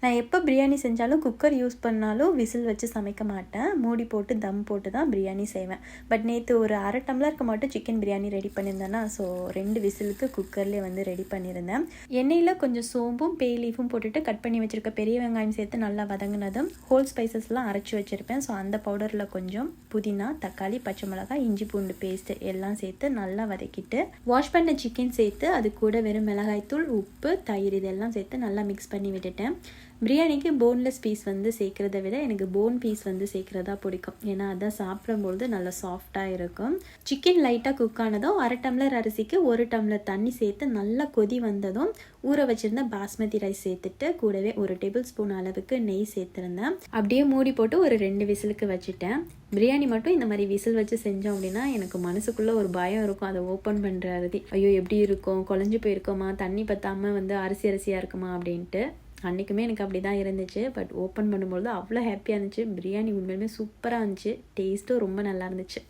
நான் எப்போ பிரியாணி செஞ்சாலும் குக்கர் யூஸ் பண்ணாலும் விசில் வச்சு சமைக்க மாட்டேன். மூடி போட்டு தம் போட்டு தான் பிரியாணி செய்வேன். பட் நேற்று ஒரு அரை டம்ளருக்கு மட்டும் சிக்கன் பிரியாணி ரெடி பண்ணியிருந்தேன்னா, ஸோ 2 விசிலுக்கு குக்கர்லேயே வந்து ரெடி பண்ணியிருந்தேன். எண்ணெயில் கொஞ்சம் சோம்பும் பே லீஃபும் போட்டுட்டு கட் பண்ணி வச்சுருக்க பெரிய வெங்காயம் சேர்த்து நல்லா வதங்கினதும் ஹோல் ஸ்பைசஸ்லாம் அரைச்சி வச்சுருப்பேன். ஸோ அந்த பவுடரில் கொஞ்சம் புதினா, தக்காளி, பச்சை மிளகாய், இஞ்சி பூண்டு பேஸ்ட்டு எல்லாம் சேர்த்து நல்லா வதக்கிட்டு வாஷ் பண்ண சிக்கன் சேர்த்து அது கூட வெறும் மிளகாய்த்தூள், உப்பு, தயிர் இதெல்லாம் சேர்த்து நல்லா மிக்ஸ் பண்ணி விட்டுட்டேன். பிரியாணிக்கு போன்லெஸ் பீஸ் வந்து சேர்க்குறத விட எனக்கு போன் பீஸ் வந்து சேர்க்குறதா பிடிக்கும். ஏன்னா அதான் சாப்பிடும்பொழுது நல்லா சாஃப்டாக இருக்கும். சிக்கன் லைட்டாக குக் ஆனதும் அரை டம்ளர் அரிசிக்கு 1 டம்ளர் தண்ணி சேர்த்து நல்லா கொதி வந்ததும் ஊற வச்சுருந்த பாஸ்மதி ரைஸ் சேர்த்துட்டு கூடவே 1 டேபிள் ஸ்பூன் அளவுக்கு நெய் சேர்த்துருந்தேன். அப்படியே மூடி போட்டு ஒரு 2 விசிலுக்கு வச்சுட்டேன். பிரியாணி மட்டும் இந்த மாதிரி விசில் வச்சு செஞ்சோம் அப்படின்னா எனக்கு மனசுக்குள்ளே ஒரு பயம் இருக்கும். அதை ஓப்பன் பண்ணுறது, ஐயோ எப்படி இருக்கும், குழஞ்சி போயிருக்கோமா, தண்ணி பற்றாமல் வந்து அரிசியாக இருக்குமா அப்படின்ட்டு. அன்றைக்குமே எனக்கு அப்படி தான் இருந்துச்சு. பட் ஓப்பன் பண்ணும்பொழுது அவ்வளோ ஹாப்பியாக இருந்துச்சு. பிரியாணி உண்மையுமே சூப்பராக இருந்துச்சு. டேஸ்ட்டும் ரொம்ப நல்லா இருந்துச்சு.